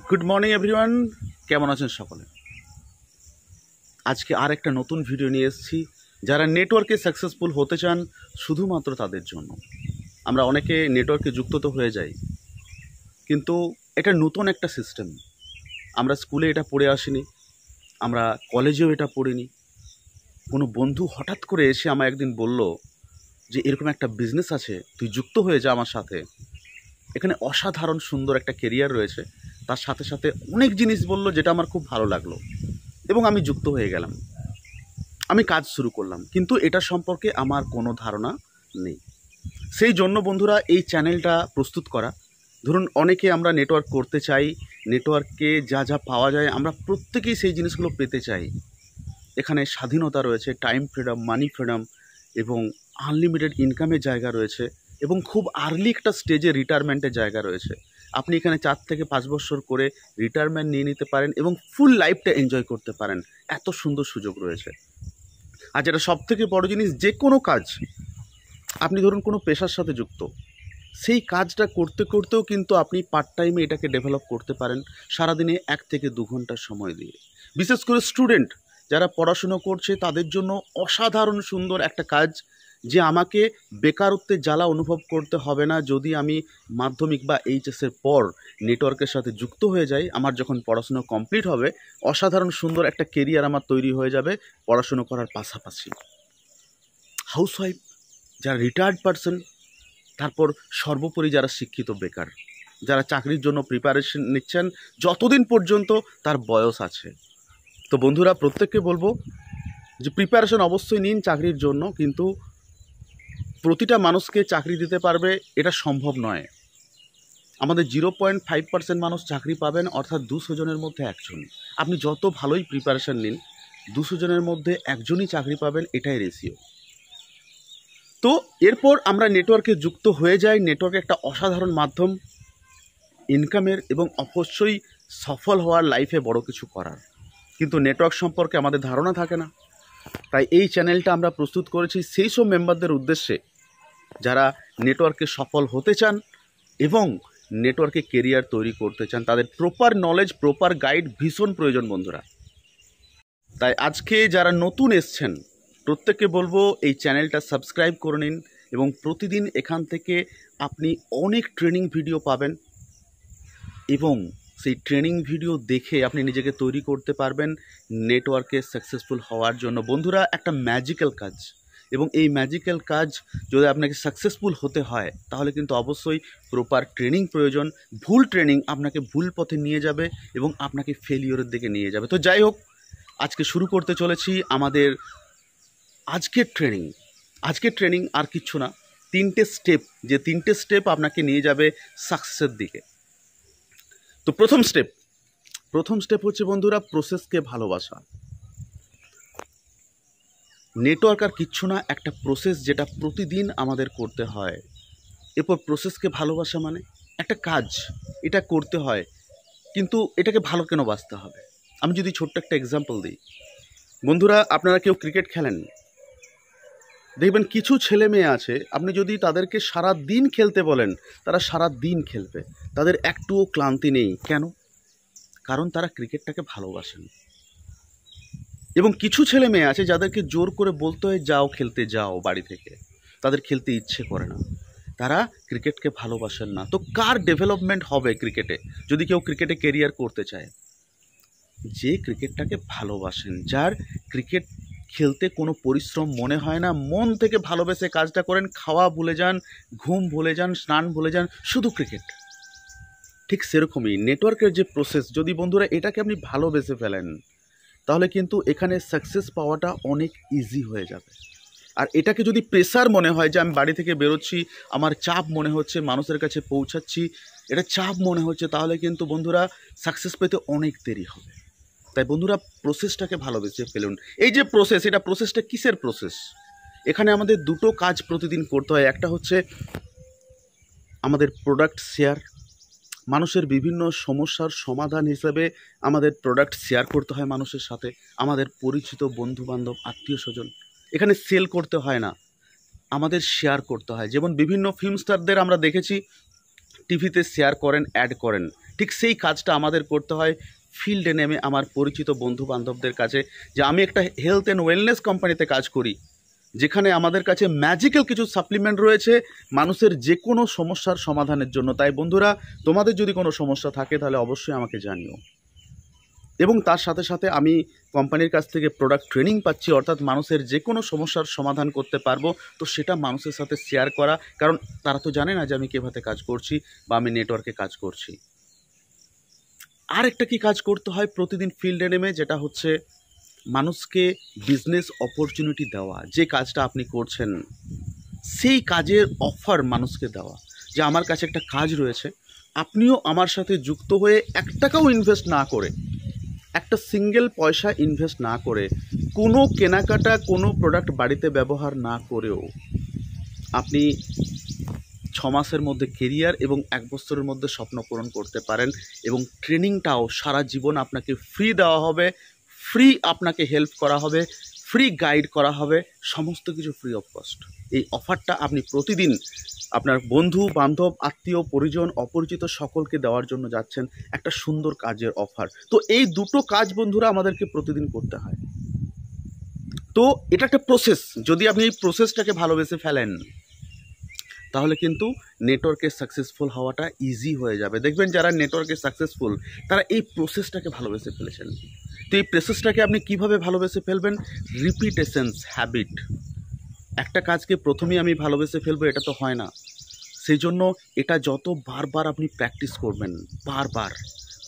Good morning everyone, কেমন আছেন সকলে? আজকে আর একটা নতুন ভিডিও নিয়ে এসেছি। যারা নেটওয়ার্কে সাকসেসফুল হতে চান শুধুমাত্র তাদের জন্য। আমরা অনেকে নেটওয়ার্কে যুক্ত তো হয়ে যাই, কিন্তু এটা নতুন একটা সিস্টেম। আমরা স্কুলে এটা পড়ে আসিনি, আমরা কলেজেও এটা পড়িনি। কোনো বন্ধু হঠাৎ করে এসে আমায় একদিন বলল যে এরকম একটা বিজনেস আছে, তুই যুক্ত হয়ে যা আমার সাথে। এখানে অসাধারণ সুন্দর একটা কেরিয়ার রয়েছে। তার সাথে সাথে অনেক জিনিস বলল যেটা আমার খুব ভালো লাগলো, এবং আমি যুক্ত হয়ে গেলাম। আমি কাজ শুরু করলাম, কিন্তু এটা সম্পর্কে আমার কোনো ধারণা নেই। সেই জন্য বন্ধুরা এই চ্যানেলটা প্রস্তুত করা। ধরুন অনেকে আমরা নেটওয়ার্ক করতে চাই, নেটওয়ার্কে যা যা পাওয়া যায় আমরা প্রত্যেকেই সেই জিনিসগুলো পেতে চাই। এখানে স্বাধীনতা রয়েছে, টাইম ফ্রিডম, মানি ফ্রিডম, এবং আনলিমিটেড ইনকামের জায়গা রয়েছে, এবং খুব আর্লি একটা স্টেজে রিটায়ারমেন্টের জায়গা রয়েছে। আপনি এখানে 4 থেকে 5 বছর করে রিটায়ারমেন্ট নিয়ে নিতে পারেন এবং ফুল লাইফটা এনজয় করতে পারেন। এত সুন্দর সুযোগ রয়েছে। আর যেটা সবথেকে বড় জিনিস, যে কোনো কাজ, আপনি ধরুন কোনো পেশার সাথে যুক্ত, সেই কাজটা করতে করতেও কিন্তু আপনি পার্ট টাইমে এটাকে ডেভেলপ করতে পারেন, সারাদিনে 1 থেকে 2 ঘন্টা সময় দিয়ে। বিশেষ করে স্টুডেন্ট যারা পড়াশুনো করছে তাদের জন্য অসাধারণ সুন্দর একটা কাজ, যে আমাকে বেকারত্বের জ্বালা অনুভব করতে হবে না। যদি আমি মাধ্যমিক বা এইচএসের পর নেটওয়ার্কের সাথে যুক্ত হয়ে যাই, আমার যখন পড়াশুনো কমপ্লিট হবে, অসাধারণ সুন্দর একটা কেরিয়ার আমার তৈরি হয়ে যাবে পড়াশুনো করার পাশাপাশি। হাউসওয়াইফ, যারা রিটায়ার্ড পারসন, তারপর সর্বোপরি যারা শিক্ষিত বেকার, যারা চাকরির জন্য প্রিপারেশন নিচ্ছেন যতদিন পর্যন্ত তার বয়স আছে। তো বন্ধুরা, প্রত্যেককে বলবো যে প্রিপারেশন অবশ্যই নিন চাকরির জন্য, কিন্তু প্রতিটা মানুষকে চাকরি দিতে পারবে এটা সম্ভব নয়। আমাদের 0.5% মানুষ চাকরি পাবেন, অর্থাৎ 200 জনের মধ্যে একজন। আপনি যত ভালোই প্রিপারেশন নিন, 200 জনের মধ্যে একজনই চাকরি পাবেন, এটাই রেশিও। তো এরপর আমরা নেটওয়ার্কে যুক্ত হয়ে যাই। নেটওয়ার্ক একটা অসাধারণ মাধ্যম ইনকামের, এবং অবশ্যই সফল হওয়ার, লাইফে বড় কিছু করার। কিন্তু নেটওয়ার্ক সম্পর্কে আমাদের ধারণা থাকে না। তাই এই চ্যানেলটা আমরা প্রস্তুত করেছি সেই সব মেম্বারদের উদ্দেশ্যে যারা নেটওয়ার্কে সফল হতে চান এবং নেটওয়ার্কে কেরিয়ার তৈরি করতে চান। তাদের প্রপার নলেজ, প্রপার গাইড ভীষণ প্রয়োজন বন্ধুরা। তাই আজকে যারা নতুন এসছেন প্রত্যেককে বলবো এই চ্যানেলটা সাবস্ক্রাইব করে নিন, এবং প্রতিদিন এখান থেকে আপনি অনেক ট্রেনিং ভিডিও পাবেন, এবং সেই ট্রেনিং ভিডিও দেখে আপনি নিজেকে তৈরি করতে পারবেন নেটওয়ার্কে সাকসেসফুল হওয়ার জন্য। বন্ধুরা, একটা ম্যাজিক্যাল কাজ, এবং এই ম্যাজিক্যাল কাজ যদি আপনাকে সাকসেসফুল হতে হয় তাহলে কিন্তু অবশ্যই প্রপার ট্রেনিং প্রয়োজন। ভুল ট্রেনিং আপনাকে ভুল পথে নিয়ে যাবে এবং আপনাকে ফেলিওরের দিকে নিয়ে যাবে। তো যাই হোক, আজকে শুরু করতে চলেছি আমাদের আজকের ট্রেনিং। আর কিচ্ছু না, 3টে স্টেপ, যে 3টে স্টেপ আপনাকে নিয়ে যাবে সাকসেসের দিকে। তো প্রথম স্টেপ হচ্ছে বন্ধুরা, প্রসেসকে ভালোবাসা। নেটওয়ার্ক আর কিচ্ছু না, একটা প্রসেস যেটা প্রতিদিন আমাদের করতে হয়। এরপর প্রসেসকে ভালোবাসা মানে একটা কাজ, এটা করতে হয়, কিন্তু এটাকে ভালো কেন বাসতে হবে। আমি যদি ছোট্ট একটা এক্সাম্পল দিই, বন্ধুরা, আপনারা কেউ ক্রিকেট খেলেন, দেখবেন কিছু ছেলে মেয়ে আছে, আপনি যদি তাদেরকে সারা দিন খেলতে বলেন তারা সারা দিন খেলবে, তাদের একটুও ক্লান্তি নেই। কেন? কারণ তারা ক্রিকেটটাকে ভালোবাসেন। এবং কিছু ছেলে মেয়ে আছে যাদেরকে জোর করে বলতে হয় যাও খেলতে যাও বাড়ি থেকে, তাদের খেলতে ইচ্ছে করে না, তারা ক্রিকেটকে ভালোবাসেন না। তো কার ডেভেলপমেন্ট হবে ক্রিকেটে যদি কেউ ক্রিকেটে কেরিয়ার করতে চায়? যে ক্রিকেটটাকে ভালোবাসেন, যার ক্রিকেট খেলতে কোনো পরিশ্রম মনে হয় না, মন থেকে ভালোবেসে কাজটা করেন, খাওয়া ভুলে যান, ঘুম ভুলে যান, স্নান ভুলে যান, শুধু ক্রিকেট। ঠিক সেরকমই নেটওয়ার্কের যে প্রসেস, যদি বন্ধুরা এটাকে আপনি ভালোবেসে ফেলেন তাহলে কিন্তু এখানে সাকসেস পাওয়াটা অনেক ইজি হয়ে যাবে। আর এটাকে যদি প্রেসার মনে হয়, যে আমি বাড়ি থেকে বেরোচ্ছি, আমার চাপ মনে হচ্ছে, মানুষের কাছে পৌঁছাচ্ছি, এটা চাপ মনে হচ্ছে, তাহলে কিন্তু বন্ধুরা সাকসেস পেতে অনেক দেরি হবে। তাই বন্ধুরা, প্রসেসটাকে ভালোবেসে ফেলুন। এই যে প্রসেস, এটা প্রসেসটা কিসের প্রসেস? এখানে আমাদের দুটো কাজ প্রতিদিন করতে হয়। একটা হচ্ছে আমাদের প্রোডাক্ট শেয়ার, মানুষের বিভিন্ন সমস্যার সমাধান হিসেবে আমাদের প্রোডাক্ট শেয়ার করতে হয় মানুষের সাথে, আমাদের পরিচিত বন্ধুবান্ধব, আত্মীয় স্বজন। এখানে সেল করতে হয় না, আমাদের শেয়ার করতে হয়। যেমন বিভিন্ন ফিল্ম স্টারদের আমরা দেখেছি, টিভিতে শেয়ার করেন, অ্যাড করেন, ঠিক সেই কাজটা আমাদের করতে হয় ফিল্ডে নেমে আমার পরিচিত বন্ধু বান্ধবদের কাছে, যে আমি একটা হেলথ অ্যান্ড ওয়েলনেস কোম্পানিতে কাজ করি, যেখানে আমাদের কাছে ম্যাজিক্যাল কিছু সাপ্লিমেন্ট রয়েছে মানুষের যে কোনো সমস্যার সমাধানের জন্য। তাই বন্ধুরা, তোমাদের যদি কোনো সমস্যা থাকে তাহলে অবশ্যই আমাকে জানিও। এবং তার সাথে সাথে আমি কোম্পানির কাছ থেকে প্রোডাক্ট ট্রেনিং পাচ্ছি, অর্থাৎ মানুষের যে কোনো সমস্যার সমাধান করতে পারবো। তো সেটা মানুষের সাথে শেয়ার করা, কারণ তারা তো জানে না যে আমি কীভাবে কাজ করছি বা আমি নেটওয়ার্কে কাজ করছি। আর একটা কি কাজ করতে হয় প্রতিদিন ফিল্ডে নেমে, যেটা হচ্ছে মানুষকে বিজনেস অপরচুনিটি দেওয়া। যে কাজটা আপনি করছেন সেই কাজের অফার মানুষকে দেওয়া, যে আমার কাছে একটা কাজ রয়েছে, আপনিও আমার সাথে যুক্ত হয়ে 1 টাকাও ইনভেস্ট না করে, একটা সিঙ্গেল পয়সা ইনভেস্ট না করে, কোনো কেনাকাটা, কোনো প্রোডাক্ট বাড়িতে ব্যবহার না করেও আপনি 6 মাসের মধ্যে কেরিয়ার এবং 1 বছরের মধ্যে স্বপ্ন পূরণ করতে পারেন। এবং ট্রেনিংটাও সারা জীবন আপনাকে ফ্রি দেওয়া হবে, ফ্রি আপনাকে হেল্প করা হবে, ফ্রি গাইড করা হবে, সমস্ত কিছু ফ্রি অফ কস্ট। এই অফারটা আপনি প্রতিদিন আপনার বন্ধু বান্ধব, আত্মীয় পরিজন, অপরিচিত সকলকে দেওয়ার জন্য যাচ্ছেন, একটা সুন্দর কাজের অফার। তো এই দুটো কাজ বন্ধুরা আমাদেরকে প্রতিদিন করতে হয়। তো এটা একটা প্রসেস, যদি আপনি এই প্রসেসটাকে ভালোবেসে ফেলেন তাহলে কিন্তু নেটওয়ার্কে সাকসেসফুল হওয়াটা ইজি হয়ে যাবে। দেখবেন যারা নেটওয়ার্কে সাকসেসফুল তারা এই প্রসেসটাকে ভালোবেসে ফেলেছেন। তো এই প্রসেসটাকে আপনি কিভাবে ভালোবেসে ফেলবেন? রিপিটেশনস, হ্যাবিট। একটা কাজকে প্রথমেই আমি ভালোবেসে ফেলবো এটা তো হয় না, সেই জন্য এটা যত বারবার আপনি প্র্যাকটিস করবেন, বারবার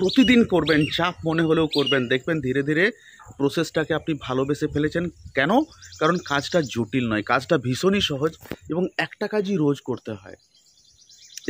প্রতিদিন করবেন, চাপ মনে হলেও করবেন, দেখবেন ধীরে ধীরে প্রসেসটাকে আপনি ভালোবেসে ফেলেছেন। কেন? কারণ কাজটা জটিল নয়, কাজটা ভীষণই সহজ এবং একটা কাজই রোজ করতে হয়।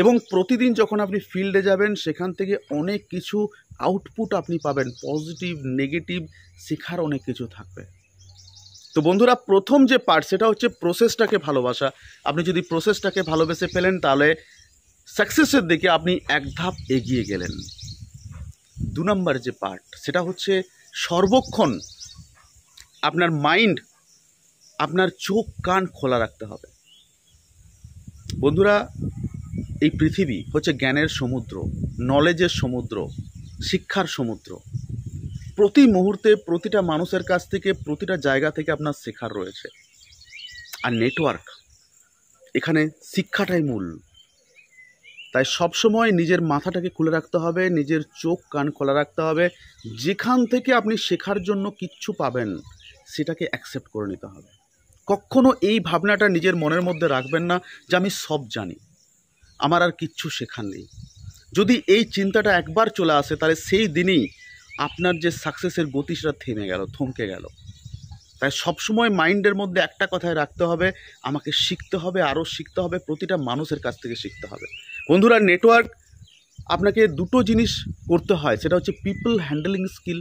এবং প্রতিদিন যখন আপনি ফিল্ডে যাবেন সেখান থেকে অনেক কিছু আউটপুট আপনি পাবেন, পজিটিভ, নেগেটিভ, শেখার অনেক কিছু থাকবে। তো বন্ধুরা, প্রথম যে পার্ট সেটা হচ্ছে প্রসেসটাকে ভালোবাসা। আপনি যদি প্রসেসটাকে ভালোবেসে ফেলেন তাহলে সাকসেসের দিকে আপনি 1 ধাপ এগিয়ে গেলেন। 2 নম্বর যে পার্ট সেটা হচ্ছে সর্বক্ষণ আপনার মাইন্ড, আপনার চোখ কান খোলা রাখতে হবে। বন্ধুরা, এই পৃথিবী হচ্ছে জ্ঞানের সমুদ্র, নলেজের সমুদ্র, শিক্ষার সমুদ্র। প্রতি মুহূর্তে প্রতিটা মানুষের কাছ থেকে, প্রতিটা জায়গা থেকে আপনার শেখার রয়েছে। আর নেটওয়ার্ক, এখানে শিক্ষাটাই মূল। তাই সবসময় নিজের মাথাটাকে খুলে রাখতে হবে, নিজের চোখ কান খোলা রাখতে হবে। যেখান থেকে আপনি শেখার জন্য কিচ্ছু পাবেন সেটাকে অ্যাকসেপ্ট করে নিতে হবে। কখনো এই ভাবনাটা নিজের মনের মধ্যে রাখবেন না যে আমি সব জানি, আমার আর কিচ্ছু শেখার নেই। যদি এই চিন্তাটা একবার চলে আসে তাহলে সেই দিনই আপনার যে সাকসেসের গতি সেটা থেমে গেল, থমকে গেল। তাই সবসময় মাইন্ডের মধ্যে একটা কথাই রাখতে হবে, আমাকে শিখতে হবে, আরও শিখতে হবে, প্রতিটা মানুষের কাছ থেকে শিখতে হবে। বন্ধুরা, নেটওয়ার্ক আপনাকে 2টো জিনিস করতে হয়, সেটা হচ্ছে people handling skill,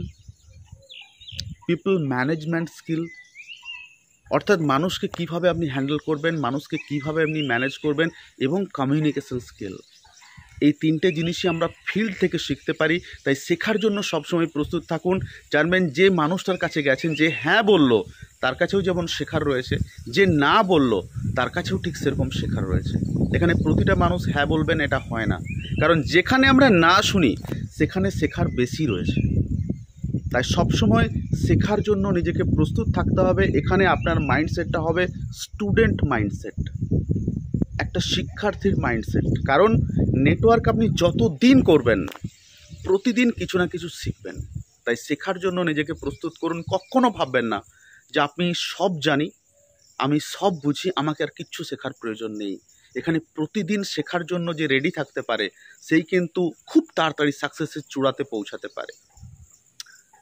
people management skill. অর্থাৎ মানুষকে কিভাবে আপনি হ্যান্ডেল করবেন, মানুষকে কিভাবে আপনি ম্যানেজ করবেন, এবং কমিউনিকেশন স্কিল। এই 3টে জিনিসই আমরা ফিল্ড থেকে শিখতে পারি। তাই শেখার জন্য সবসময় প্রস্তুত থাকুন। জানবেন যে মানুষটার কাছে গেছেন, যে হ্যাঁ বলল, তার কাছেও যেমন শেখার রয়েছে, যে না বলল তার কাছেও ঠিক সেরকম শেখার রয়েছে। এখানে প্রতিটা মানুষ হ্যাঁ বলবেন এটা হয় না, কারণ যেখানে আমরা না শুনি সেখানে শেখার বেশি রয়েছে। তাই সবসময় শেখার জন্য নিজেকে প্রস্তুত থাকতে হবে। এখানে আপনার মাইন্ডসেটটা হবে স্টুডেন্ট মাইন্ডসেট, একটা শিক্ষার্থীর মাইন্ডসেট। কারণ নেটওয়ার্ক আপনি যত দিন করবেন প্রতিদিন কিছু না কিছু শিখবেন। তাই শেখার জন্য নিজেকে প্রস্তুত করুন। কখনো ভাববেন না যে আপনি সব জানি, আমি সব বুঝি, আমাকে আর কিচ্ছু শেখার প্রয়োজন নেই। এখানে প্রতিদিন শেখার জন্য যে রেডি থাকতে পারে সেই কিন্তু খুব তাড়াতাড়ি সাকসেসের চূড়াতে পৌঁছাতে পারে।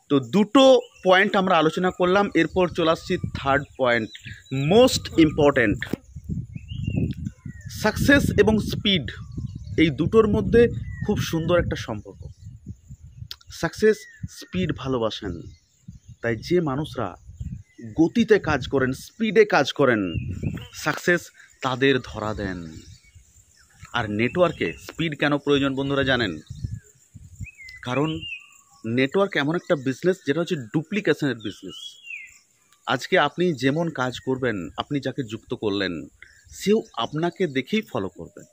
তো 2টো পয়েন্ট আমরা আলোচনা করলাম, এরপর চলে আসছি 3rd point, most important. Success এবং স্পিড, এই দুটোর মধ্যে খুব সুন্দর একটা সম্পর্ক। সাকসেস, স্পিড ভালোবাসেন। তাই যে মানুষরা গতিতে কাজ করেন, স্পিডে কাজ করেন, সাকসেস তাদের ধরা দেন। আর নেটওয়ার্কে স্পিড কেন প্রয়োজন বন্ধুরা জানেন? কারণ নেটওয়ার্ক এমন একটা বিজনেস যেটা হচ্ছে ডুপ্লিকেশনের বিজনেস। আজকে আপনি যেমন কাজ করবেন, আপনি যাকে যুক্ত করলেন সেও আপনাকে দেখেই ফলো করবেন।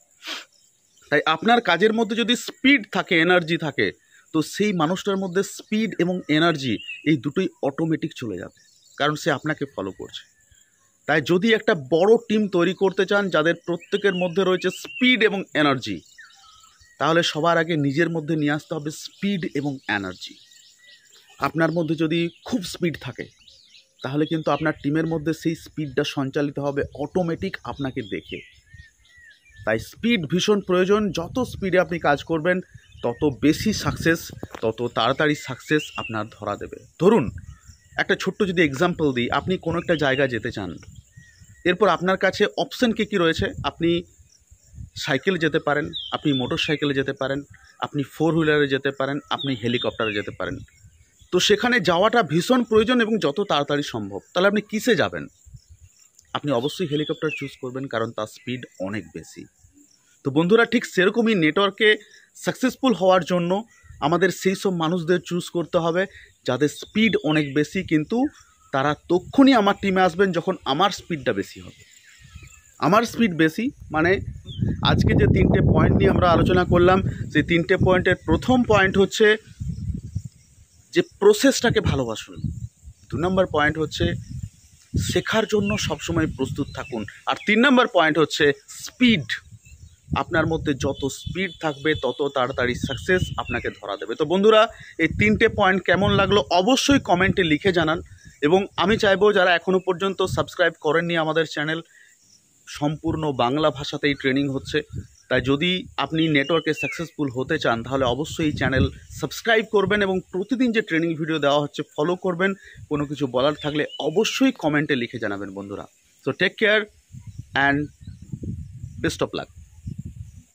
তাই আপনার কাজের মধ্যে যদি স্পিড থাকে, এনার্জি থাকে, তো সেই মানুষটার মধ্যে স্পিড এবং এনার্জি এই দুটোই অটোমেটিক চলে যাবে, কারণ সে আপনাকে ফলো করছে। তাই যদি একটা বড় টিম তৈরি করতে চান যাদের প্রত্যেকের মধ্যে রয়েছে স্পিড এবং এনার্জি, তাহলে সবার আগে নিজের মধ্যে নিয়ে আসতে হবে স্পিড এবং এনার্জি। আপনার মধ্যে যদি খুব স্পিড থাকে, তাহলে কিন্তু আপনার টিমের মধ্যে সেই স্পিডটা সঞ্চালিত হবে অটোমেটিক আপনাকে দেখে। তাই স্পিড ভীষণ প্রয়োজন। যত স্পিডে আপনি কাজ করবেন, তত বেশি সাকসেস, তত তাড়াতাড়ি সাকসেস আপনার ধরা দেবে। ধরুন একটা ছোট্ট যদি এক্সাম্পল দিই, আপনি কোনো একটা জায়গায় যেতে চান, এরপর আপনার কাছে অপশন কী রয়েছে? আপনি সাইকেলে যেতে পারেন, আপনি মোটর সাইকেলে যেতে পারেন, আপনি 4 হুইলারে যেতে পারেন, আপনি হেলিকপ্টারে যেতে পারেন। তো সেখানে যাওয়াটা ভীষণ প্রয়োজন এবং যত তাড়াতাড়ি সম্ভব। তাহলে আপনি কিসে যাবেন? আপনি অবশ্যই হেলিকপ্টার চুজ করবেন, কারণ তার স্পিড অনেক বেশি। তো বন্ধুরা, ঠিক সেরকমই নেটওয়ার্কে সাকসেসফুল হওয়ার জন্য আমাদের সেই সব মানুষদের চুজ করতে হবে যাদের স্পিড অনেক বেশি, কিন্তু তারা তক্ষুনি আমার টিমে আসবেন যখন আমার স্পিডটা বেশি হবে। আমার স্পিড বেশি মানে আজকে যে 3টে পয়েন্ট নিয়ে আমরা আলোচনা করলাম, সেই 3টে পয়েন্টের প্রথম পয়েন্ট হচ্ছে যে প্রসেসটাকে ভালোবাসুন। 2 নম্বর পয়েন্ট হচ্ছে শেখার জন্য সবসময় প্রস্তুত থাকুন। আর 3 নম্বর পয়েন্ট হচ্ছে স্পিড। আপনার মধ্যে যত স্পিড থাকবে, তত তাড়াতাড়ি সাকসেস আপনাকে ধরা দেবে। তো বন্ধুরা, এই 3টে পয়েন্ট কেমন লাগলো অবশ্যই কমেন্টে লিখে জানান। এবং আমি চাইবো যারা এখনও পর্যন্ত সাবস্ক্রাইব করেননি আমাদের চ্যানেল, সম্পূর্ণ বাংলা ভাষাতেই ট্রেনিং হচ্ছে। তাই যদি আপনি নেটওয়ার্কে সাকসেসফুল হতে চান, তাহলে অবশ্যই এই চ্যানেল সাবস্ক্রাইব করবেন এবং প্রতিদিন যে ট্রেনিং ভিডিও দেওয়া হচ্ছে ফলো করবেন। কোনো কিছু বলার থাকলে অবশ্যই কমেন্টে লিখে জানাবেন বন্ধুরা। So take care and best of lakh.